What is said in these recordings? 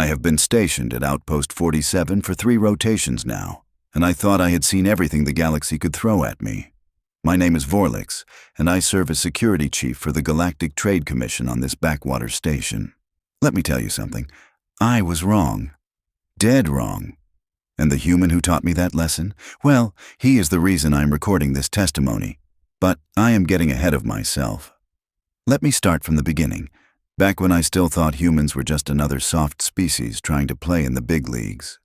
I have been stationed at Outpost 47 for 3 rotations now, and I thought I had seen everything the galaxy could throw at me. My name is Vorlix, and I serve as security chief for the Galactic Trade Commission on this backwater station. Let me tell you something. I was wrong. Dead wrong. And the human who taught me that lesson? Well, he is the reason I am recording this testimony. But I am getting ahead of myself. Let me start from the beginning, back when I still thought humans were just another soft species trying to play in the big leagues.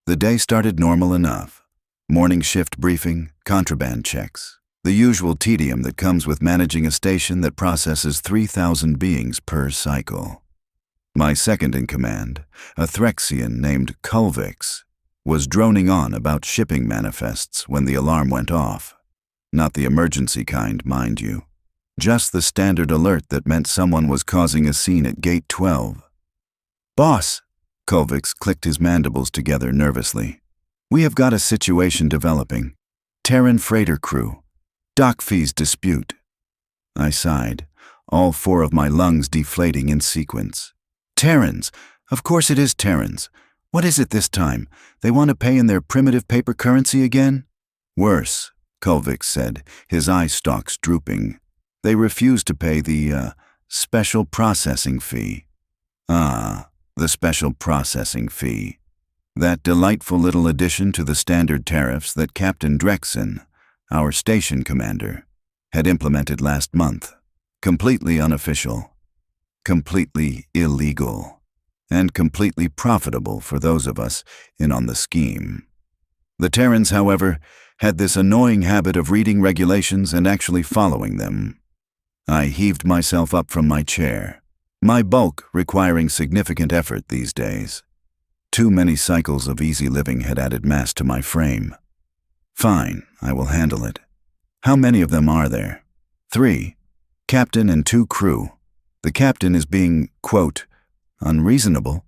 The day started normal enough. Morning shift briefing, contraband checks, the usual tedium that comes with managing a station that processes 3,000 beings per cycle. My second in command, a Threxian named Korthax, was droning on about shipping manifests when the alarm went off. Not the emergency kind, mind you. Just the standard alert that meant someone was causing a scene at Gate 12. "Boss," Korthax clicked his mandibles together nervously. "We have got a situation developing. Terran freighter crew. Dock fees dispute." I sighed, all 4 of my lungs deflating in sequence. Terrans! Of course it is Terrans. What is it this time? They want to pay in their primitive paper currency again? Worse, Korthax said, his eye stalks drooping. They refuse to pay the, special processing fee. Ah, the special processing fee. That delightful little addition to the standard tariffs that Captain Drexen, our station commander, had implemented last month. Completely unofficial, completely illegal, and completely profitable for those of us in on the scheme. The Terrans, however, had this annoying habit of reading regulations and actually following them. I heaved myself up from my chair, my bulk requiring significant effort these days. Too many cycles of easy living had added mass to my frame. Fine, I will handle it. How many of them are there? 3. Captain and 2 crew. The captain is being, quote, unreasonable,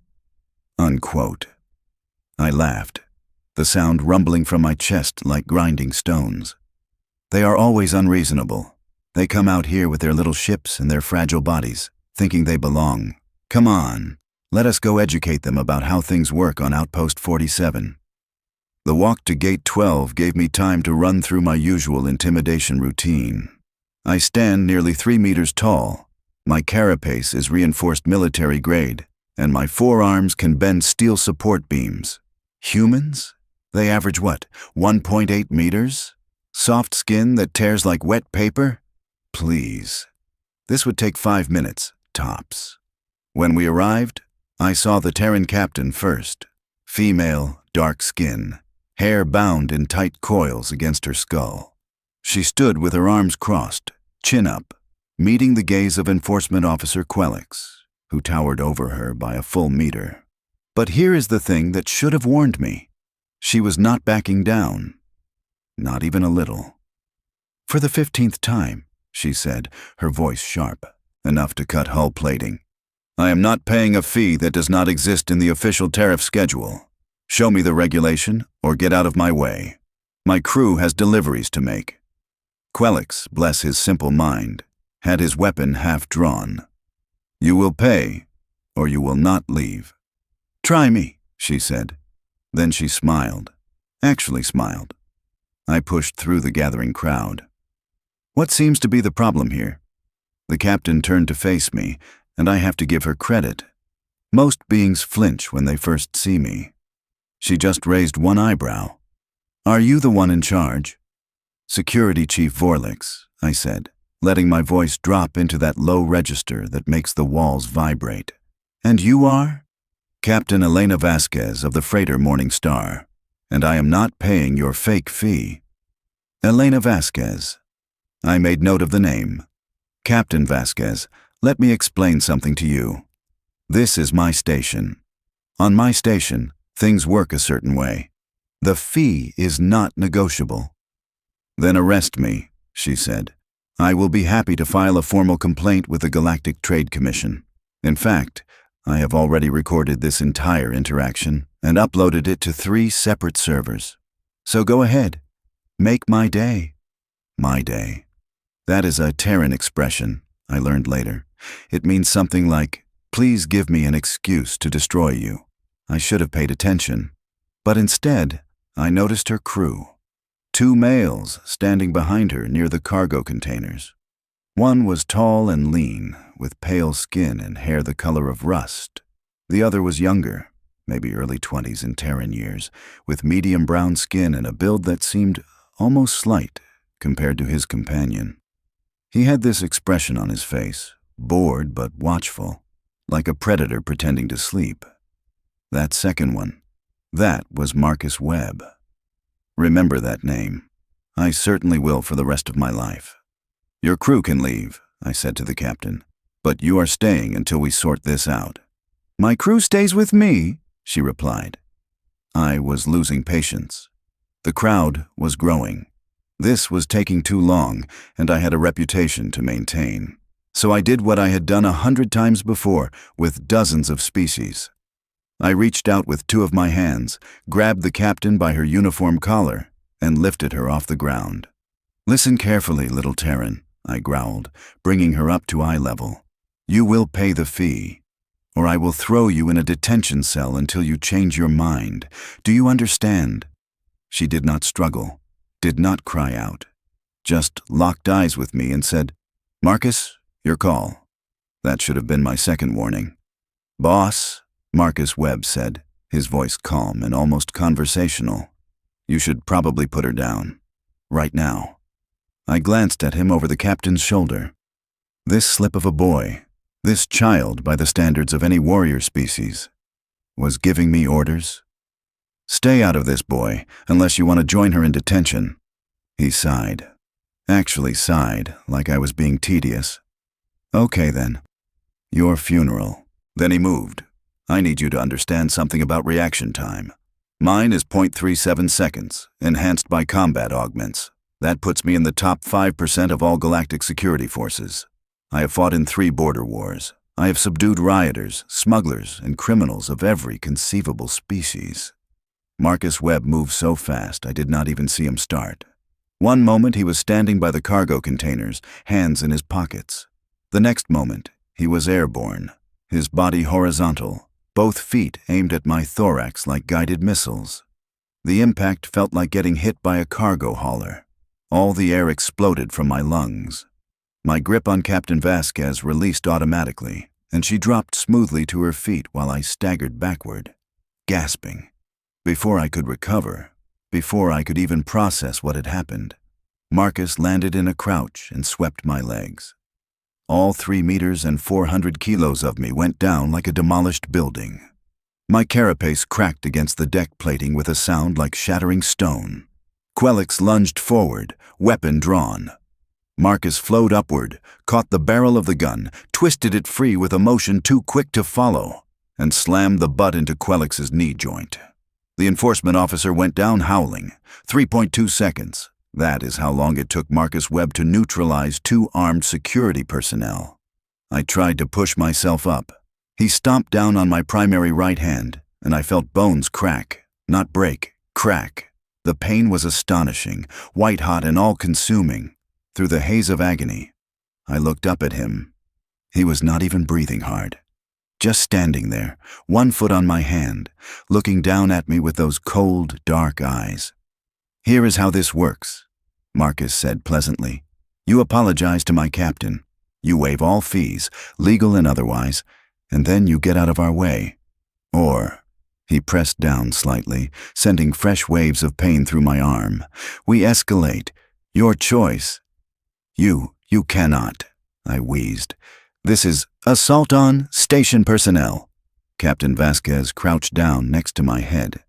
unquote. I laughed, the sound rumbling from my chest like grinding stones. They are always unreasonable. They come out here with their little ships and their fragile bodies, thinking they belong. Come on, let us go educate them about how things work on Outpost 47. The walk to Gate 12 gave me time to run through my usual intimidation routine. I stand nearly 3 meters tall. My carapace is reinforced military grade, and my forearms can bend steel support beams. Humans? They average what, 1.8 meters? Soft skin that tears like wet paper? Please. This would take 5 minutes, tops. When we arrived, I saw the Terran captain first. Female, dark skin, hair bound in tight coils against her skull. She stood with her arms crossed, chin up, meeting the gaze of Enforcement Officer Korthax, who towered over her by a full meter. But here is the thing that should have warned me. She was not backing down. Not even a little. "For the 15th time," she said, her voice sharp, enough to cut hull plating. "I am not paying a fee that does not exist in the official tariff schedule. Show me the regulation or get out of my way. My crew has deliveries to make." Korthax, bless his simple mind, had his weapon half drawn. "You will pay, or you will not leave." "Try me," she said. Then she smiled. Actually smiled. I pushed through the gathering crowd. "What seems to be the problem here?" The captain turned to face me, and I have to give her credit. Most beings flinch when they first see me. She just raised one eyebrow. "Are you the one in charge?" "Security Chief Vorlix," I said, letting my voice drop into that low register that makes the walls vibrate. "And you are?" "Captain Elena Vasquez of the freighter Morning Star, and I am not paying your fake fee." "Elena Vasquez." I made note of the name. "Captain Vasquez, let me explain something to you. This is my station. On my station, things work a certain way. The fee is not negotiable." "Then arrest me," she said. "I will be happy to file a formal complaint with the Galactic Trade Commission. In fact, I have already recorded this entire interaction and uploaded it to 3 separate servers. So go ahead. Make my day." My day. That is a Terran expression, I learned later. It means something like, "Please give me an excuse to destroy you." I should have paid attention. But instead, I noticed her crew. 2 males standing behind her near the cargo containers. One was tall and lean, with pale skin and hair the color of rust. The other was younger, maybe early 20s in Terran years, with medium brown skin and a build that seemed almost slight compared to his companion. He had this expression on his face, bored but watchful, like a predator pretending to sleep. That second one, that was Marcus Webb. Remember that name. I certainly will for the rest of my life. Your crew can leave, I said to the captain, but you are staying until we sort this out. My crew stays with me, she replied. I was losing patience. The crowd was growing. This was taking too long, and I had a reputation to maintain. So I did what I had done 100 times before, with dozens of species. I reached out with 2 of my hands, grabbed the captain by her uniform collar, and lifted her off the ground. Listen carefully, little Terran, I growled, bringing her up to eye level. You will pay the fee, or I will throw you in a detention cell until you change your mind. Do you understand? She did not struggle, did not cry out, just locked eyes with me and said, Marcus, your call. That should have been my second warning. Boss, Marcus Webb said, his voice calm and almost conversational. You should probably put her down. Right now. I glanced at him over the captain's shoulder. This slip of a boy, this child by the standards of any warrior species, was giving me orders. Stay out of this, boy, unless you want to join her in detention. He sighed. Actually sighed, like I was being tedious. Okay then. Your funeral. Then he moved. I need you to understand something about reaction time. Mine is 0.37 seconds, enhanced by combat augments. That puts me in the top 5% of all galactic security forces. I have fought in 3 border wars. I have subdued rioters, smugglers, and criminals of every conceivable species. Marcus Webb moved so fast I did not even see him start. One moment he was standing by the cargo containers, hands in his pockets. The next moment he was airborne, his body horizontal, both feet aimed at my thorax like guided missiles. The impact felt like getting hit by a cargo hauler. All the air exploded from my lungs. My grip on Captain Vasquez released automatically, and she dropped smoothly to her feet while I staggered backward, gasping. Before I could recover, before I could even process what had happened, Marcus landed in a crouch and swept my legs. All 3 meters and 400 kilos of me went down like a demolished building. My carapace cracked against the deck plating with a sound like shattering stone. Korthax lunged forward, weapon drawn. Marcus flowed upward, caught the barrel of the gun, twisted it free with a motion too quick to follow, and slammed the butt into Korthax's knee joint. The enforcement officer went down howling. 3.2 seconds. That is how long it took Marcus Webb to neutralize 2 armed security personnel. I tried to push myself up. He stomped down on my primary right hand, and I felt bones crack, not break, crack. The pain was astonishing, white-hot and all-consuming. Through the haze of agony, I looked up at him. He was not even breathing hard. Just standing there, 1 foot on my hand, looking down at me with those cold, dark eyes. Here is how this works, Marcus said pleasantly. You apologize to my captain. You waive all fees, legal and otherwise, and then you get out of our way. Or, he pressed down slightly, sending fresh waves of pain through my arm. We escalate. Your choice. You cannot, I wheezed. This is assault on station personnel. Captain Vasquez crouched down next to my head.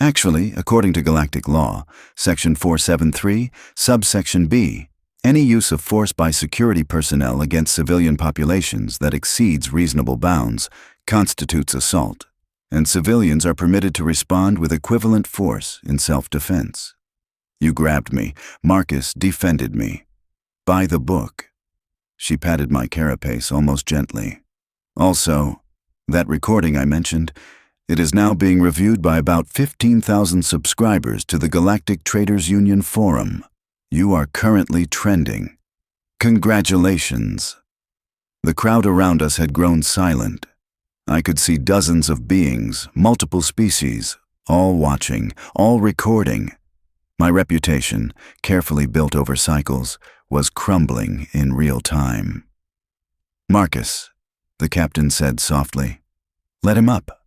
Actually, according to galactic law, Section 473, subsection B, any use of force by security personnel against civilian populations that exceeds reasonable bounds constitutes assault, and civilians are permitted to respond with equivalent force in self-defense. You grabbed me. Marcus defended me. By the book. She patted my carapace almost gently. Also, that recording I mentioned, it is now being reviewed by about 15,000 subscribers to the Galactic Traders Union Forum. You are currently trending. Congratulations. The crowd around us had grown silent. I could see dozens of beings, multiple species, all watching, all recording. My reputation, carefully built over cycles, was crumbling in real time. "Marcus," the captain said softly. "Let him up."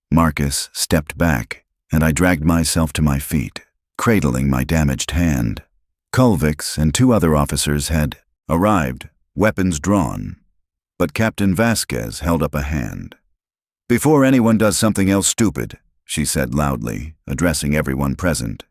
Marcus stepped back, and I dragged myself to my feet, cradling my damaged hand. Korthax and 2 other officers had arrived, weapons drawn. But Captain Vasquez held up a hand. "Before anyone does something else stupid," she said loudly, addressing everyone present,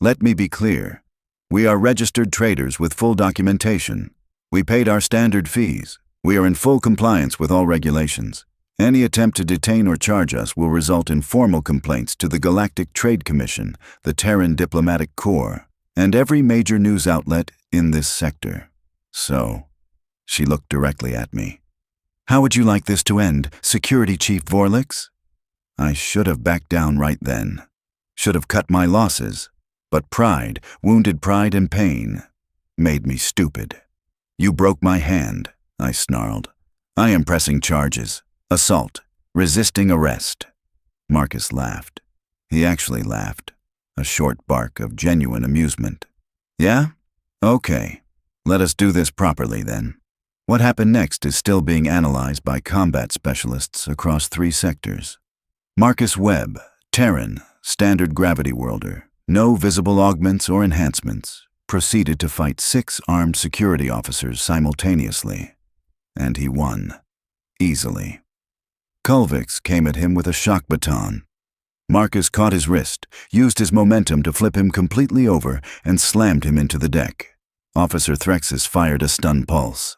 "let me be clear. We are registered traders with full documentation. We paid our standard fees. We are in full compliance with all regulations. Any attempt to detain or charge us will result in formal complaints to the Galactic Trade Commission, the Terran Diplomatic Corps, and every major news outlet in this sector. So," she looked directly at me, "how would you like this to end, Security Chief Vorlix?" I should have backed down right then. Should have cut my losses. But pride, wounded pride and pain, made me stupid. "You broke my hand," I snarled. "I am pressing charges. Assault. Resisting arrest." Marcus laughed. He actually laughed. A short bark of genuine amusement. "Yeah? Okay. Let us do this properly then." What happened next is still being analyzed by combat specialists across 3 sectors. Marcus Webb, Terran, standard gravity worlder, no visible augments or enhancements, proceeded to fight 6 armed security officers simultaneously. And he won. Easily. Korthax came at him with a shock baton. Marcus caught his wrist, used his momentum to flip him completely over, and slammed him into the deck. Officer Threxus fired a stun pulse.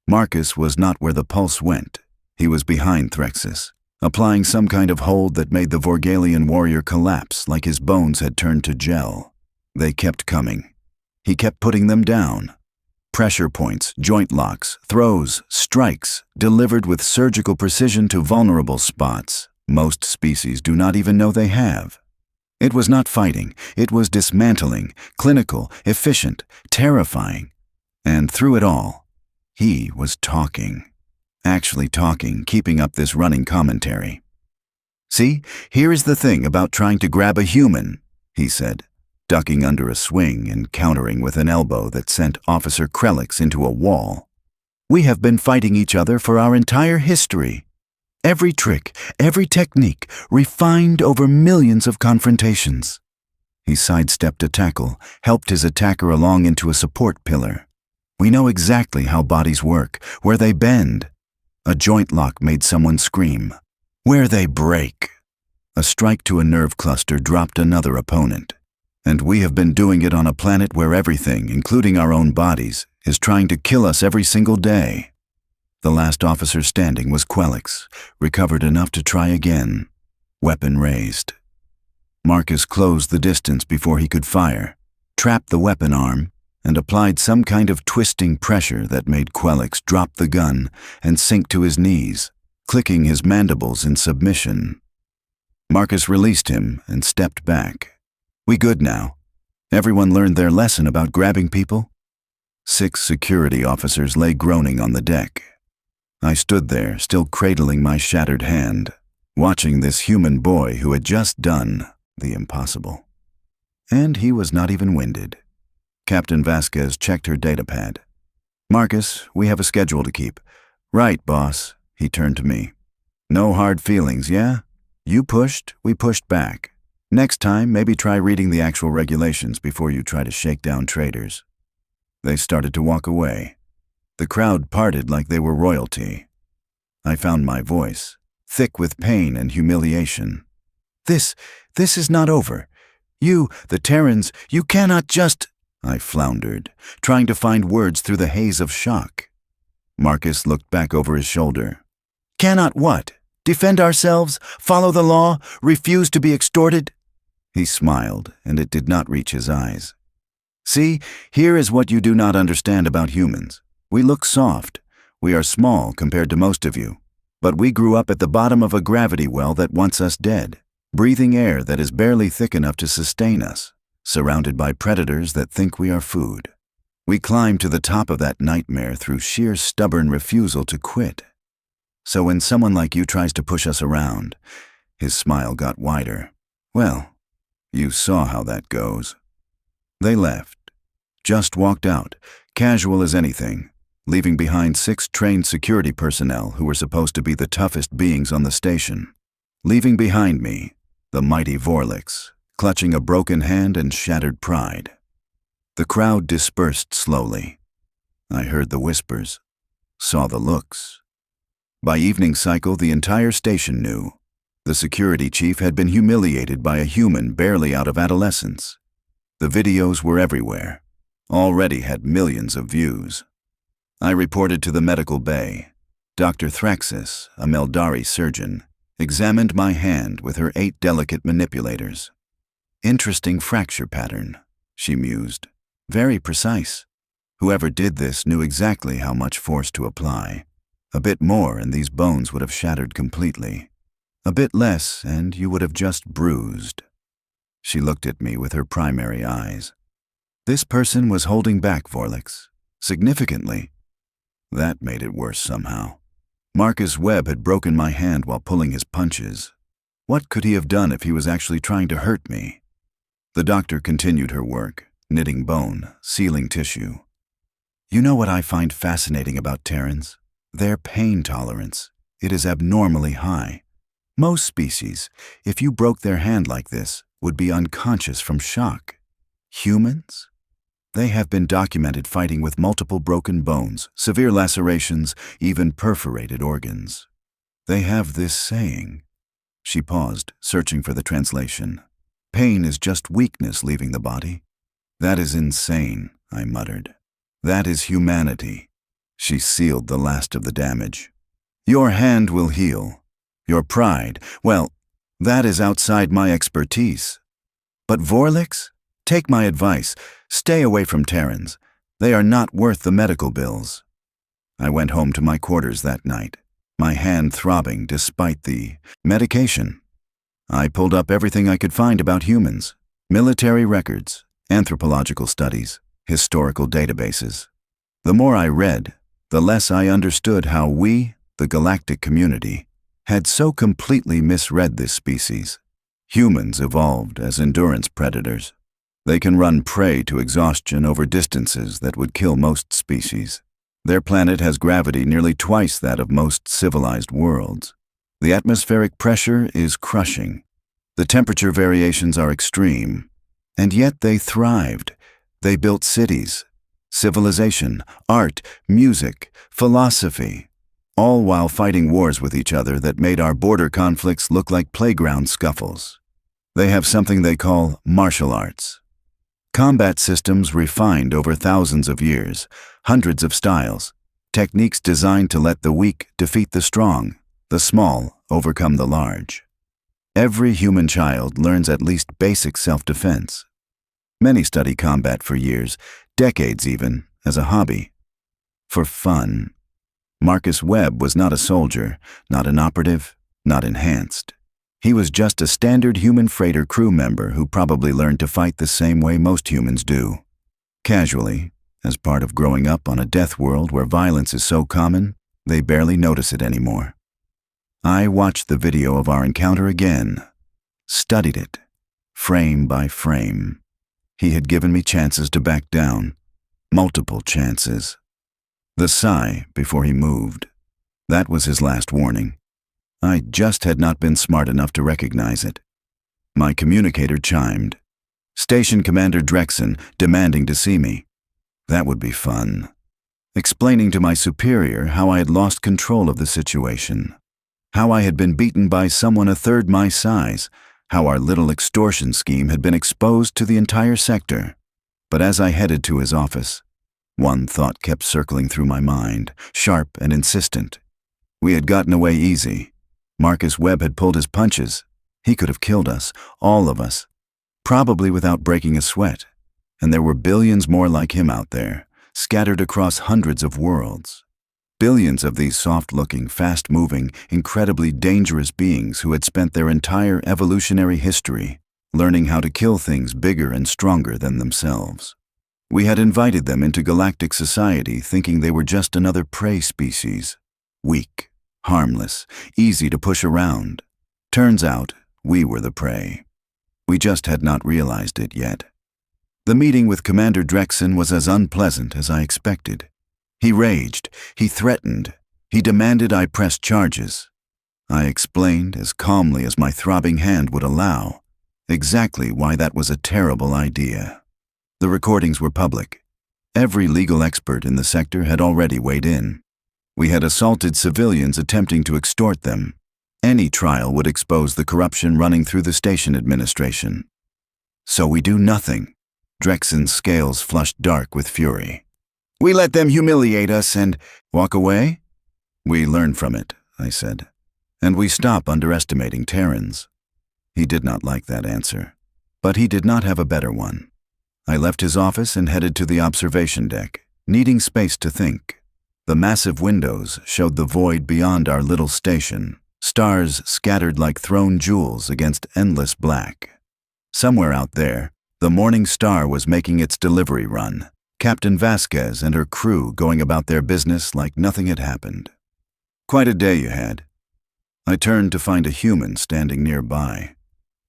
Marcus was not where the pulse went. He was behind Threxus, applying some kind of hold that made the Vorgalian warrior collapse like his bones had turned to gel. They kept coming. He kept putting them down. Pressure points, joint locks, throws, strikes, delivered with surgical precision to vulnerable spots most species do not even know they have. It was not fighting, it was dismantling, clinical, efficient, terrifying. And through it all, he was talking. Actually talking, keeping up this running commentary. "See, here is the thing about trying to grab a human," he said, ducking under a swing and countering with an elbow that sent Officer Krelix into a wall. "We have been fighting each other for our entire history. Every trick, every technique, refined over millions of confrontations." He sidestepped a tackle, helped his attacker along into a support pillar. "We know exactly how bodies work, where they bend." A joint lock made someone scream. "Where they break." A strike to a nerve cluster dropped another opponent. And we have been doing it on a planet where everything, including our own bodies, is trying to kill us every single day. The last officer standing was Korthax, recovered enough to try again. Weapon raised. Marcus closed the distance before he could fire, trapped the weapon arm, and applied some kind of twisting pressure that made Korthax drop the gun and sink to his knees, clicking his mandibles in submission. Marcus released him and stepped back. "We good now? Everyone learned their lesson about grabbing people?" 6 security officers lay groaning on the deck. I stood there, still cradling my shattered hand, watching this human boy who had just done the impossible. And he was not even winded. Captain Vasquez checked her datapad. "Marcus, we have a schedule to keep." "Right, boss," he turned to me. "No hard feelings, yeah? You pushed, we pushed back. Next time, maybe try reading the actual regulations before you try to shake down traitors." They started to walk away. The crowd parted like they were royalty. I found my voice, thick with pain and humiliation. This is not over. You, the Terrans, you cannot just..." I floundered, trying to find words through the haze of shock. Marcus looked back over his shoulder. "Cannot what? Defend ourselves? Follow the law? Refuse to be extorted?" He smiled, and it did not reach his eyes. "See, here is what you do not understand about humans. We look soft. We are small compared to most of you. But we grew up at the bottom of a gravity well that wants us dead, breathing air that is barely thick enough to sustain us, surrounded by predators that think we are food. We climbed to the top of that nightmare through sheer stubborn refusal to quit. So when someone like you tries to push us around, his smile got wider. Well, you saw how that goes. They left. Just walked out, casual as anything, leaving behind 6 trained security personnel who were supposed to be the toughest beings on the station. Leaving behind me, the mighty Vorlix, clutching a broken hand and shattered pride. The crowd dispersed slowly. I heard the whispers, saw the looks. By evening cycle, the entire station knew. The security chief had been humiliated by a human barely out of adolescence. The videos were everywhere. Already had millions of views. I reported to the medical bay. Dr. Thraxis, a Meldari surgeon, examined my hand with her 8 delicate manipulators. Interesting fracture pattern, she mused. Very precise. Whoever did this knew exactly how much force to apply. A bit more and these bones would have shattered completely. A bit less and you would have just bruised. She looked at me with her primary eyes. This person was holding back Vorlix, significantly. That made it worse somehow. Marcus Webb had broken my hand while pulling his punches. What could he have done if he was actually trying to hurt me? The doctor continued her work, knitting bone, sealing tissue. You know what I find fascinating about Terrans? Their pain tolerance. It is abnormally high. Most species, if you broke their hand like this, would be unconscious from shock. Humans? They have been documented fighting with multiple broken bones, severe lacerations, even perforated organs. They have this saying. She paused, searching for the translation. Pain is just weakness leaving the body. That is insane, I muttered. That is humanity. She sealed the last of the damage. Your hand will heal. Your pride, well, that is outside my expertise. But Vorlix? Take my advice. Stay away from Terrans. They are not worth the medical bills. I went home to my quarters that night, my hand throbbing despite the medication. I pulled up everything I could find about humans, military records, anthropological studies, historical databases. The more I read, the less I understood how we, the galactic community, had so completely misread this species. Humans evolved as endurance predators. They can run prey to exhaustion over distances that would kill most species. Their planet has gravity nearly twice that of most civilized worlds. The atmospheric pressure is crushing. The temperature variations are extreme. And yet they thrived. They built cities, civilization, art, music, philosophy, all while fighting wars with each other that made our border conflicts look like playground scuffles. They have something they call martial arts. Combat systems refined over thousands of years, hundreds of styles, techniques designed to let the weak defeat the strong, the small overcome the large. Every human child learns at least basic self-defense. Many study combat for years, decades even, as a hobby. For fun. Marcus Webb was not a soldier, not an operative, not enhanced. He was just a standard human freighter crew member who probably learned to fight the same way most humans do. Casually, as part of growing up on a death world where violence is so common, they barely notice it anymore. I watched the video of our encounter again, studied it, frame by frame. He had given me chances to back down, multiple chances. The sigh before he moved. That was his last warning. I just had not been smart enough to recognize it. My communicator chimed. Station Commander Drexen demanding to see me. That would be fun. Explaining to my superior how I had lost control of the situation. How I had been beaten by someone a third my size. How our little extortion scheme had been exposed to the entire sector. But as I headed to his office, one thought kept circling through my mind, sharp and insistent. We had gotten away easy. Marcus Webb had pulled his punches. He could have killed us, all of us, probably without breaking a sweat. And there were billions more like him out there, scattered across hundreds of worlds. Billions of these soft-looking, fast-moving, incredibly dangerous beings who had spent their entire evolutionary history learning how to kill things bigger and stronger than themselves. We had invited them into galactic society thinking they were just another prey species, weak, harmless, easy to push around. Turns out, we were the prey. We just had not realized it yet. The meeting with Commander Drexen was as unpleasant as I expected. He raged, he threatened, he demanded I press charges. I explained, as calmly as my throbbing hand would allow, exactly why that was a terrible idea. The recordings were public. Every legal expert in the sector had already weighed in. We had assaulted civilians attempting to extort them. Any trial would expose the corruption running through the station administration. So we do nothing. Drexen's scales flushed dark with fury. We let them humiliate us and walk away? We learn from it, I said. And we stop underestimating Terrans. He did not like that answer, but he did not have a better one. I left his office and headed to the observation deck, needing space to think. The massive windows showed the void beyond our little station, stars scattered like thrown jewels against endless black. Somewhere out there, the Morning Star was making its delivery run, Captain Vasquez and her crew going about their business like nothing had happened. Quite a day you had. I turned to find a human standing nearby.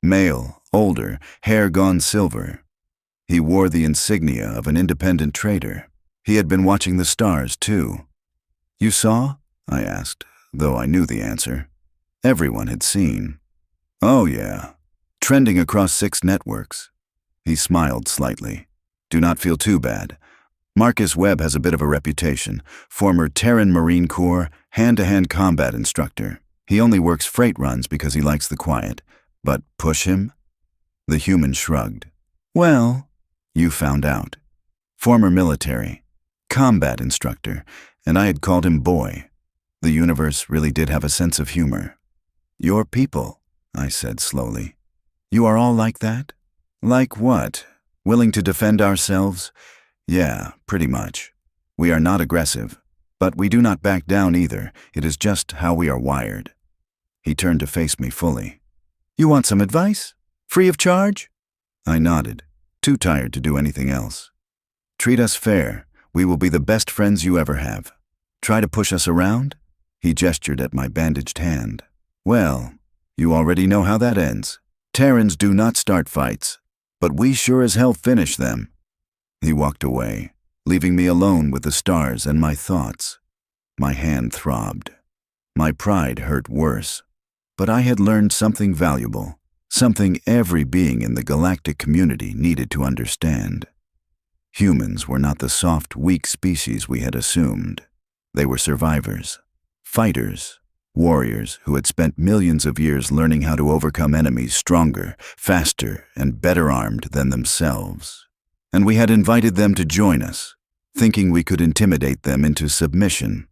Male, older, hair gone silver. He wore the insignia of an independent trader. He had been watching the stars, too. You saw? I asked, though I knew the answer. Everyone had seen. Oh, yeah. Trending across 6 networks. He smiled slightly. Do not feel too bad. Marcus Webb has a bit of a reputation. Former Terran Marine Corps, hand-to-hand combat instructor. He only works freight runs because he likes the quiet. But push him? The human shrugged. Well, you found out. Former military. Combat instructor. And I had called him boy. The universe really did have a sense of humor. Your people, I said slowly. You are all like that? Like what? Willing to defend ourselves? Yeah, pretty much. We are not aggressive, but we do not back down either. It is just how we are wired. He turned to face me fully. You want some advice? Free of charge? I nodded, too tired to do anything else. Treat us fair. We will be the best friends you ever have. Try to push us around? He gestured at my bandaged hand. Well, you already know how that ends. Terrans do not start fights, but we sure as hell finish them. He walked away, leaving me alone with the stars and my thoughts. My hand throbbed. My pride hurt worse. But I had learned something valuable, something every being in the galactic community needed to understand. Humans were not the soft, weak species we had assumed. They were survivors, fighters, warriors who had spent millions of years learning how to overcome enemies stronger, faster, and better armed than themselves. And we had invited them to join us, thinking we could intimidate them into submission.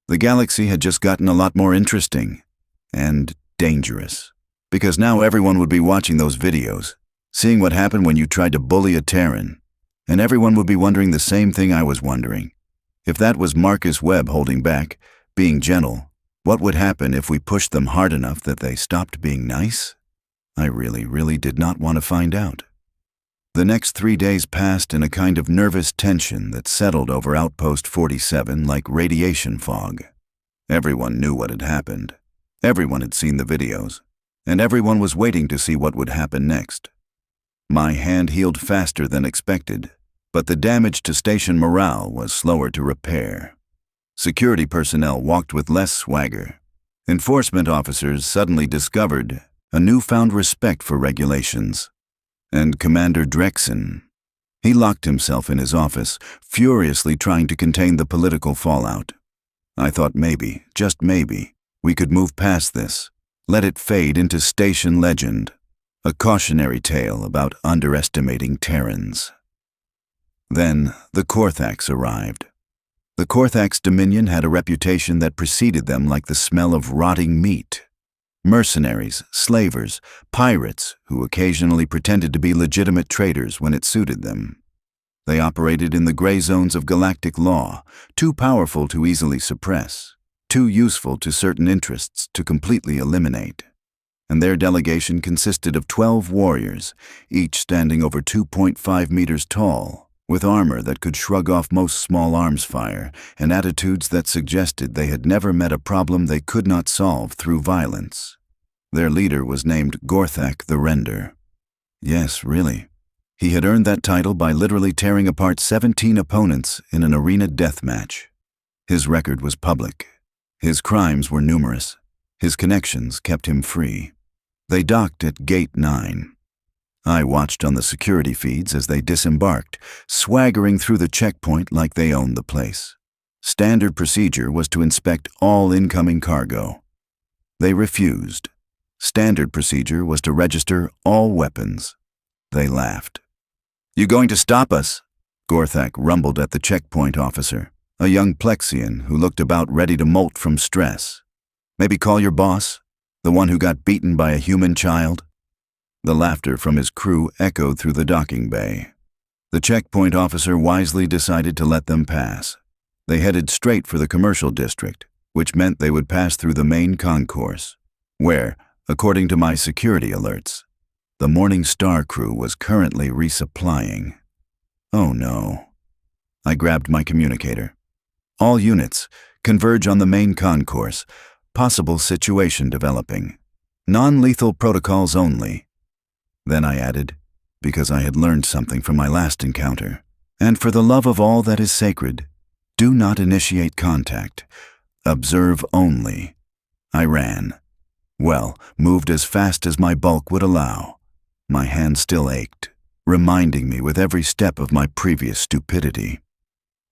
The galaxy had just gotten a lot more interesting and dangerous, because now everyone would be watching those videos, seeing what happened when you tried to bully a Terran, and everyone would be wondering the same thing I was wondering. If that was Marcus Webb holding back, being gentle, what would happen if we pushed them hard enough that they stopped being nice? I really did not want to find out. The next 3 days passed in a kind of nervous tension that settled over Outpost 47 like radiation fog. Everyone knew what had happened. Everyone had seen the videos, and everyone was waiting to see what would happen next. My hand healed faster than expected, but the damage to station morale was slower to repair. Security personnel walked with less swagger. Enforcement officers suddenly discovered a newfound respect for regulations. And Commander Drexen, he locked himself in his office, furiously trying to contain the political fallout. I thought maybe, just maybe, we could move past this, let it fade into station legend, a cautionary tale about underestimating Terrans. Then the Korthax arrived. The Korthax Dominion had a reputation that preceded them like the smell of rotting meat. Mercenaries, slavers, pirates who occasionally pretended to be legitimate traders when it suited them. They operated in the gray zones of galactic law, too powerful to easily suppress, too useful to certain interests to completely eliminate. And their delegation consisted of 12 warriors, each standing over 2.5 meters tall, with armor that could shrug off most small arms fire and attitudes that suggested they had never met a problem they could not solve through violence. Their leader was named Gorthak the Render. Yes, really. He had earned that title by literally tearing apart 17 opponents in an arena death match. His record was public. His crimes were numerous. His connections kept him free. They docked at Gate 9. I watched on the security feeds as they disembarked, swaggering through the checkpoint like they owned the place. Standard procedure was to inspect all incoming cargo. They refused. Standard procedure was to register all weapons. They laughed. "You going to stop us?" Gorthak rumbled at the checkpoint officer, a young Plexian who looked about ready to molt from stress. "Maybe call your boss, the one who got beaten by a human child?" The laughter from his crew echoed through the docking bay. The checkpoint officer wisely decided to let them pass. They headed straight for the commercial district, which meant they would pass through the main concourse, where, according to my security alerts, the Morning Star crew was currently resupplying. Oh no. I grabbed my communicator. "All units, converge on the main concourse. Possible situation developing. Non-lethal protocols only." Then I added, because I had learned something from my last encounter, "And for the love of all that is sacred, do not initiate contact. Observe only." I ran. Well, moved as fast as my bulk would allow. My hand still ached, reminding me with every step of my previous stupidity.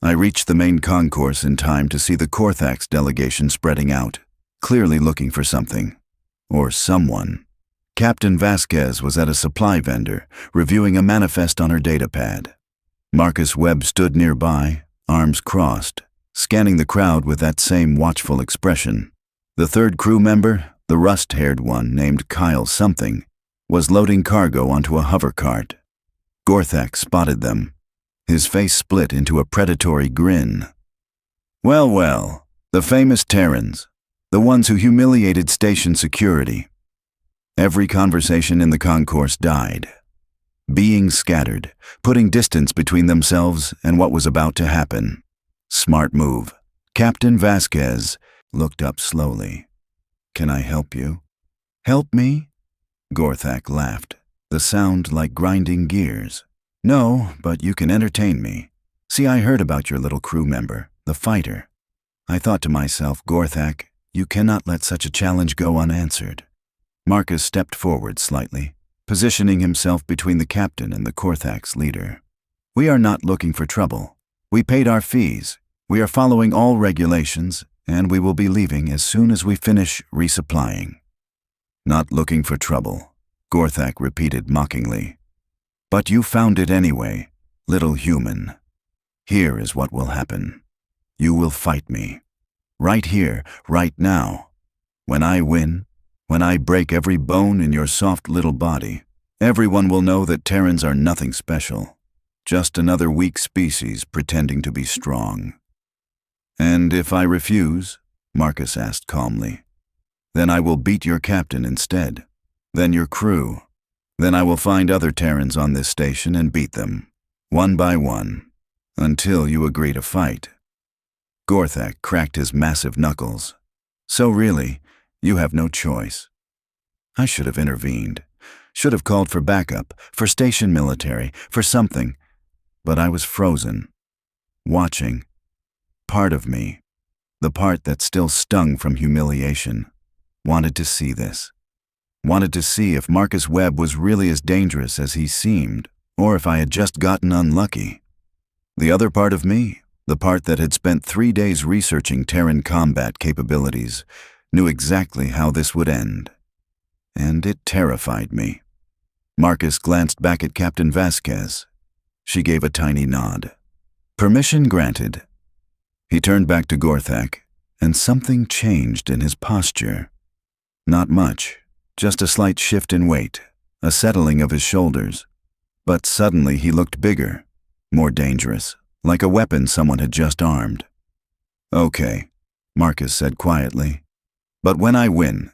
I reached the main concourse in time to see the Korthax delegation spreading out, clearly looking for something. Or someone. Captain Vasquez was at a supply vendor, reviewing a manifest on her datapad. Marcus Webb stood nearby, arms crossed, scanning the crowd with that same watchful expression. The third crew member, the rust-haired one named Kyle something, was loading cargo onto a hover cart. Gorthak spotted them. His face split into a predatory grin. "Well, well, the famous Terrans, the ones who humiliated station security." Every conversation in the concourse died. Beings scattered, putting distance between themselves and what was about to happen. Smart move. Captain Vasquez looked up slowly. "Can I help you?" "Help me?" Gorthak laughed, the sound like grinding gears. "No, but you can entertain me. See, I heard about your little crew member, the fighter." I thought to myself, "Gorthak, you cannot let such a challenge go unanswered." Marcus stepped forward slightly, positioning himself between the captain and the Korthax leader. "We are not looking for trouble. We paid our fees. We are following all regulations, and we will be leaving as soon as we finish resupplying." "Not looking for trouble," Gorthak repeated mockingly. "But you found it anyway, little human. Here is what will happen. You will fight me. Right here, right now. When I win, when I break every bone in your soft little body, everyone will know that Terrans are nothing special. Just another weak species pretending to be strong." "And if I refuse?" Marcus asked calmly. "Then I will beat your captain instead. Then your crew. Then I will find other Terrans on this station and beat them, one by one, until you agree to fight." Gorthak cracked his massive knuckles. "So really, you have no choice." I should have intervened, should have called for backup, for station military, for something, but I was frozen, watching. Part of me, the part that still stung from humiliation, wanted to see this. Wanted to see if Marcus Webb was really as dangerous as he seemed, or if I had just gotten unlucky. The other part of me, the part that had spent 3 days researching Terran combat capabilities, knew exactly how this would end. And it terrified me. Marcus glanced back at Captain Vasquez. She gave a tiny nod. Permission granted. He turned back to Gorthak, and something changed in his posture. Not much, just a slight shift in weight, a settling of his shoulders. But suddenly he looked bigger, more dangerous, like a weapon someone had just armed. "Okay," Marcus said quietly. "But when I win,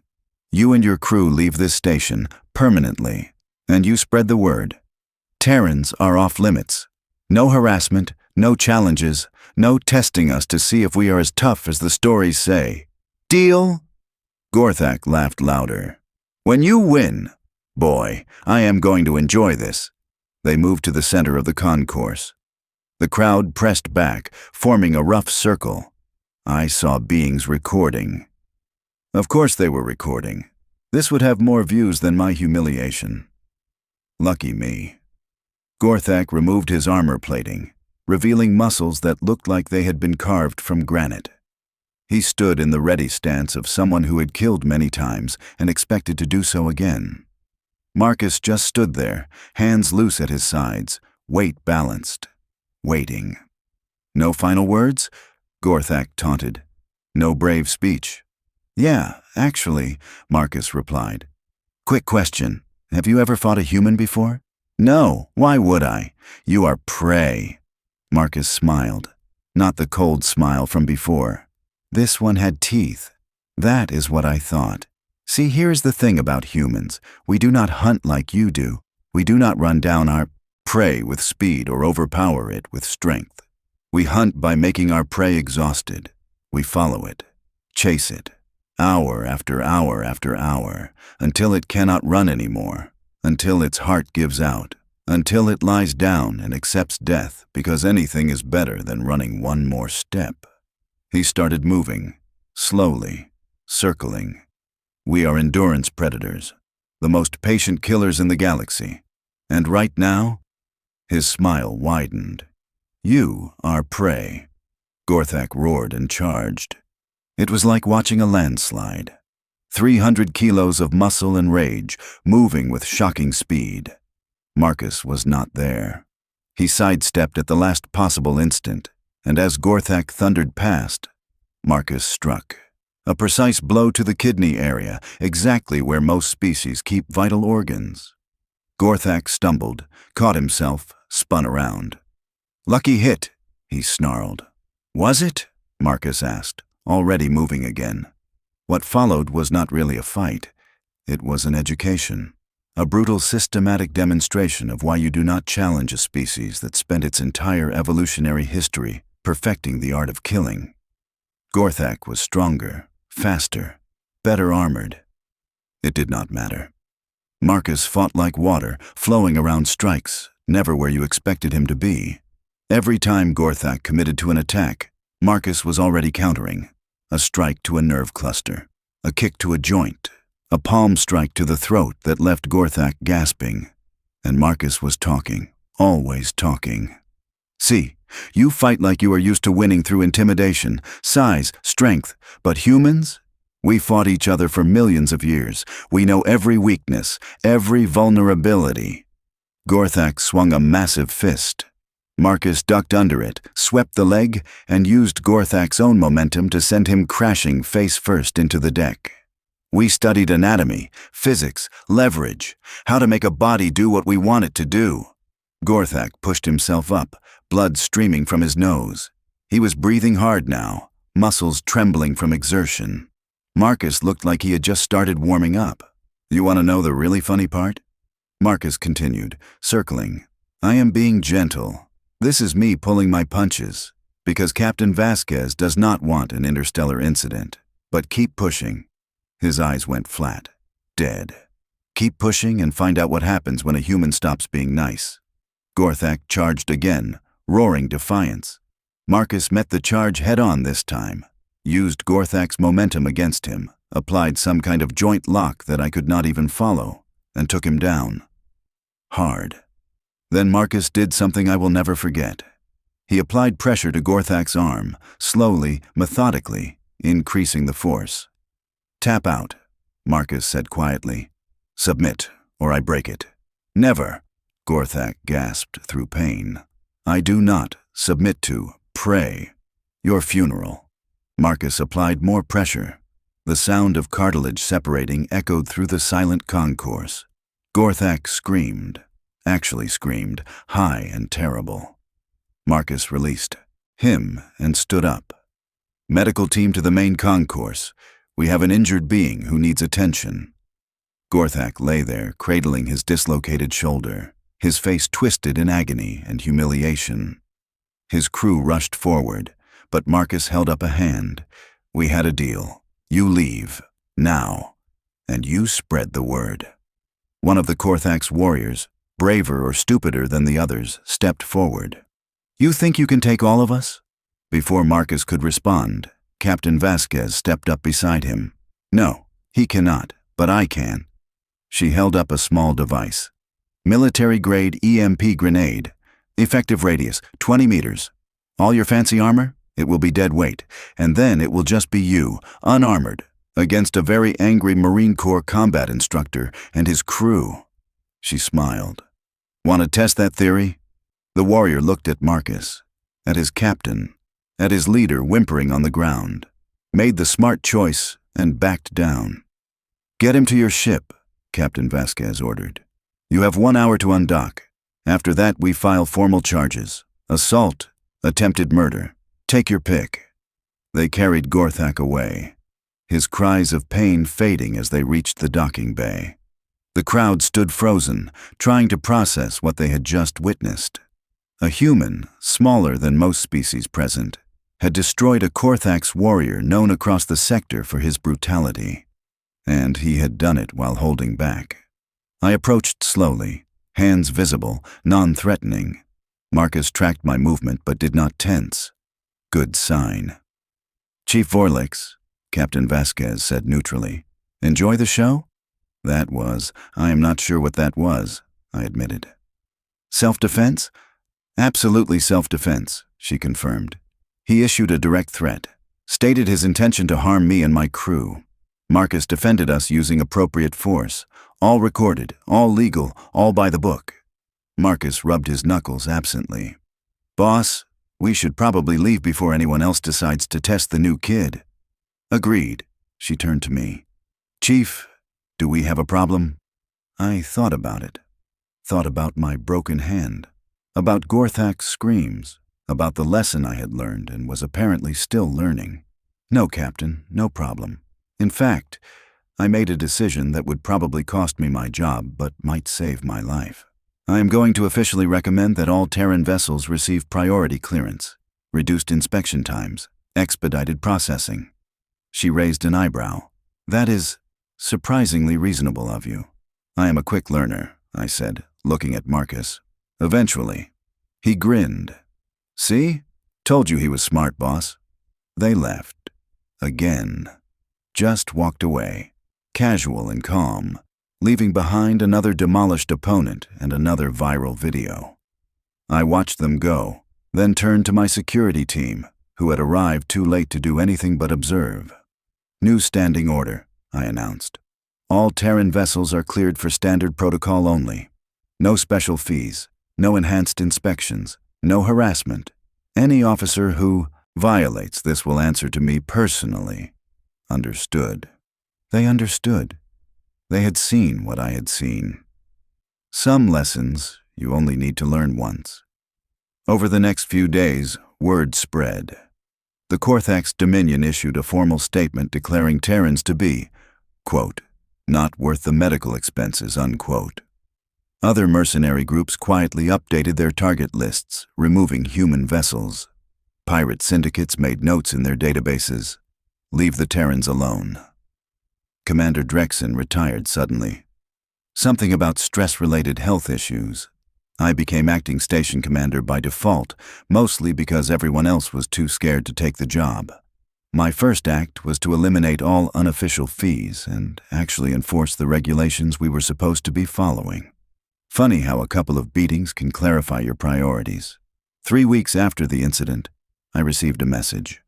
you and your crew leave this station permanently, and you spread the word. Terrans are off limits. No harassment, no challenges, no testing us to see if we are as tough as the stories say. Deal? Gorthak laughed louder. When you win, boy, I am going to enjoy this. They moved to the center of the concourse. The crowd pressed back, forming a rough circle. I saw beings recording. Of course they were recording. This would have more views than my humiliation. Lucky me. Gorthak removed his armor plating, revealing muscles that looked like they had been carved from granite. He stood in the ready stance of someone who had killed many times and expected to do so again. Marcus just stood there, hands loose at his sides, weight balanced, waiting. No final words? Gorthak taunted. No brave speech. Yeah, actually, Marcus replied. Quick question. Have you ever fought a human before? No, why would I? You are prey. Marcus smiled. Not the cold smile from before. This one had teeth. That is what I thought. See, here's the thing about humans. We do not hunt like you do. We do not run down our prey with speed or overpower it with strength. We hunt by making our prey exhausted. We follow it, chase it, hour after hour after hour, until it cannot run anymore, until its heart gives out, until it lies down and accepts death because anything is better than running one more step. He started moving, slowly, circling. We are endurance predators, the most patient killers in the galaxy. And right now, his smile widened. You are prey. Gorthak roared and charged. It was like watching a landslide. 300 kilos of muscle and rage, moving with shocking speed. Marcus was not there. He sidestepped at the last possible instant, and as Gorthak thundered past, Marcus struck. A precise blow to the kidney area, exactly where most species keep vital organs. Gorthak stumbled, caught himself, spun around. Lucky hit, he snarled. Was it? Marcus asked, already moving again. What followed was not really a fight. It was an education. A brutal systematic demonstration of why you do not challenge a species that spent its entire evolutionary history perfecting the art of killing. Gorthak was stronger, faster, better armored. It did not matter. Marcus fought like water, flowing around strikes, never where you expected him to be. Every time Gorthak committed to an attack, Marcus was already countering. A strike to a nerve cluster, a kick to a joint, a palm strike to the throat that left Gorthak gasping. And Marcus was talking, always talking. See, you fight like you are used to winning through intimidation, size, strength, but humans? We fought each other for millions of years. We know every weakness, every vulnerability. Gorthak swung a massive fist. Marcus ducked under it, swept the leg, and used Gorthak's own momentum to send him crashing face first into the deck. We studied anatomy, physics, leverage, how to make a body do what we want it to do. Gorthak pushed himself up, blood streaming from his nose. He was breathing hard now, muscles trembling from exertion. Marcus looked like he had just started warming up. You want to know the really funny part? Marcus continued, circling. I am being gentle. This is me pulling my punches, because Captain Vasquez does not want an interstellar incident. But keep pushing. His eyes went flat, dead. Keep pushing and find out what happens when a human stops being nice. Gorthak charged again, roaring defiance. Marcus met the charge head-on this time, used Gorthak's momentum against him, applied some kind of joint lock that I could not even follow, and took him down. Hard. Then Marcus did something I will never forget. He applied pressure to Gorthak's arm, slowly, methodically, increasing the force. Tap out, Marcus said quietly. Submit, or I break it. Never, Gorthak gasped through pain. I do not submit to, pray, your funeral. Marcus applied more pressure. The sound of cartilage separating echoed through the silent concourse. Gorthak screamed, actually screamed, high and terrible. Marcus released him and stood up. Medical team to the main concourse. We have an injured being who needs attention. Gorthak lay there, cradling his dislocated shoulder. his face twisted in agony and humiliation. His crew rushed forward, but Marcus held up a hand. "We had a deal. You leave, now, and you spread the word." One of the Korthax warriors, braver or stupider than the others, stepped forward. "You think you can take all of us?" Before Marcus could respond, Captain Vasquez stepped up beside him. "No, he cannot, but I can." She held up a small device. "Military-grade EMP grenade. Effective radius, 20 meters. All your fancy armor? It will be dead weight, and then it will just be you, unarmored, against a very angry Marine Corps combat instructor and his crew." She smiled. "Want to test that theory?" The warrior looked at Marcus, at his captain, at his leader whimpering on the ground, made the smart choice, and backed down. "Get him to your ship," Captain Vasquez ordered. "You have 1 hour to undock. After that, we file formal charges. Assault, attempted murder. Take your pick." They carried Gorthak away, his cries of pain fading as they reached the docking bay. The crowd stood frozen, trying to process what they had just witnessed. A human, smaller than most species present, had destroyed a Korthax warrior known across the sector for his brutality. And he had done it while holding back. I approached slowly, hands visible, non-threatening. Marcus tracked my movement but did not tense. Good sign. "Chief Vorlix," Captain Vasquez said neutrally. "Enjoy the show?" I am not sure what that was, I admitted. "Self-defense?" "Absolutely self-defense," she confirmed. "He issued a direct threat, stated his intention to harm me and my crew. Marcus defended us using appropriate force, all recorded, all legal, all by the book." Marcus rubbed his knuckles absently. "Boss, we should probably leave before anyone else decides to test the new kid." "Agreed." She turned to me. "Chief, do we have a problem?" I thought about it. Thought about my broken hand. About Gorthak's screams. About the lesson I had learned and was apparently still learning. "No, Captain, no problem. In fact, I made a decision that would probably cost me my job, but might save my life. I am going to officially recommend that all Terran vessels receive priority clearance, reduced inspection times, expedited processing." She raised an eyebrow. "That is surprisingly reasonable of you." "I am a quick learner," I said, looking at Marcus. "Eventually." He grinned. "See? Told you he was smart, boss." They left. Again. Just walked away, casual and calm, leaving behind another demolished opponent and another viral video. I watched them go, then turned to my security team, who had arrived too late to do anything but observe. "New standing order," I announced. "All Terran vessels are cleared for standard protocol only. No special fees, no enhanced inspections, no harassment. Any officer who violates this will answer to me personally." Understood. They understood. They had seen what I had seen. Some lessons you only need to learn once. Over the next few days, word spread. The Korthax Dominion issued a formal statement declaring Terrans to be, quote, "not worth the medical expenses," unquote. Other mercenary groups quietly updated their target lists, removing human vessels. Pirate syndicates made notes in their databases. "Leave the Terrans alone." Commander Drexen retired suddenly. Something about stress-related health issues. I became acting station commander by default, mostly because everyone else was too scared to take the job. My first act was to eliminate all unofficial fees and actually enforce the regulations we were supposed to be following. Funny how a couple of beatings can clarify your priorities. 3 weeks after the incident, I received a message.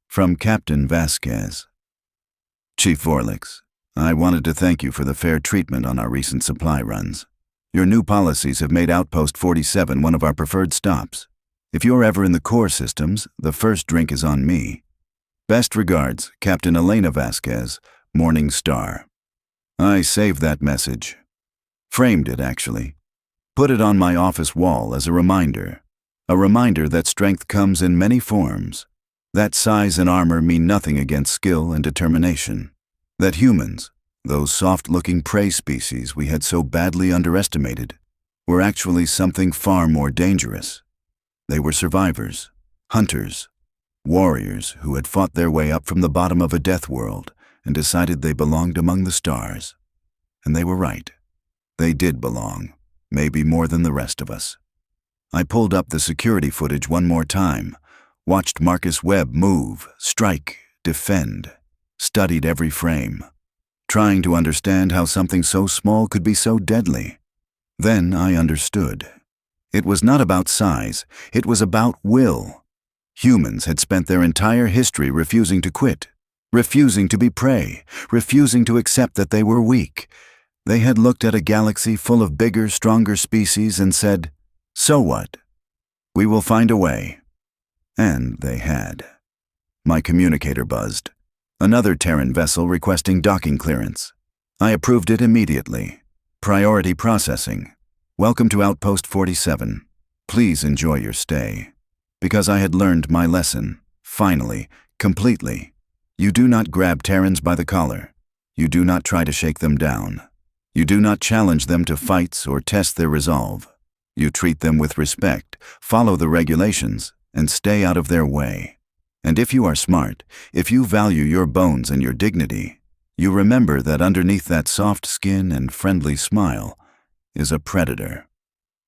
From Captain Vasquez. "Chief Vorlix, I wanted to thank you for the fair treatment on our recent supply runs. Your new policies have made Outpost 47 one of our preferred stops. If you're ever in the core systems, the first drink is on me. Best regards, Captain Elena Vasquez, Morning Star." I saved that message. Framed it, actually. Put it on my office wall as a reminder. A reminder that strength comes in many forms. That size and armor mean nothing against skill and determination. That humans, those soft-looking prey species we had so badly underestimated, were actually something far more dangerous. They were survivors, hunters, warriors who had fought their way up from the bottom of a death world and decided they belonged among the stars. And they were right. They did belong, maybe more than the rest of us. I pulled up the security footage one more time, watched Marcus Webb move, strike, defend, studied every frame, trying to understand how something so small could be so deadly. Then I understood. It was not about size, it was about will. Humans had spent their entire history refusing to quit, refusing to be prey, refusing to accept that they were weak. They had looked at a galaxy full of bigger, stronger species and said, "So what? We will find a way." And they had. My communicator buzzed. Another Terran vessel requesting docking clearance. I approved it immediately. Priority processing. Welcome to Outpost 47. Please enjoy your stay. Because I had learned my lesson, finally, completely. You do not grab Terrans by the collar. You do not try to shake them down. You do not challenge them to fights or test their resolve. You treat them with respect, follow the regulations, and stay out of their way. And if you are smart, if you value your bones and your dignity, you remember that underneath that soft skin and friendly smile is a predator.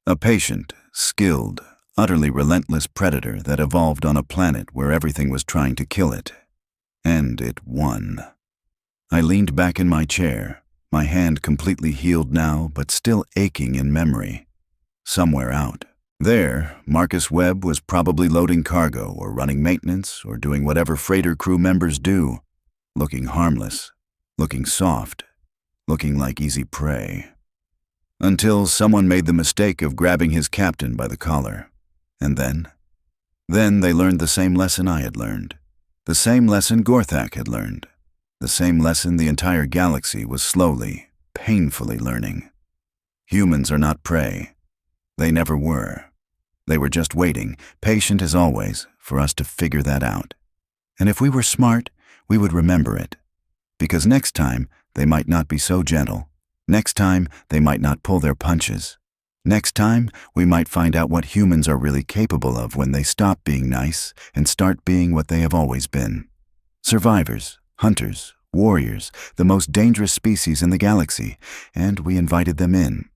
A patient, skilled, utterly relentless predator that evolved on a planet where everything was trying to kill it. And it won. I leaned back in my chair, my hand completely healed now but still aching in memory. Somewhere out there, Marcus Webb was probably loading cargo or running maintenance or doing whatever freighter crew members do, looking harmless, looking soft, looking like easy prey. Until someone made the mistake of grabbing his captain by the collar. And then they learned the same lesson I had learned, the same lesson Gorthak had learned, the same lesson the entire galaxy was slowly, painfully learning. Humans are not prey. They never were. They were just waiting, patient as always, for us to figure that out. And if we were smart, we would remember it. Because next time, they might not be so gentle. Next time, they might not pull their punches. Next time, we might find out what humans are really capable of when they stop being nice and start being what they have always been. Survivors, hunters, warriors, the most dangerous species in the galaxy, and we invited them in.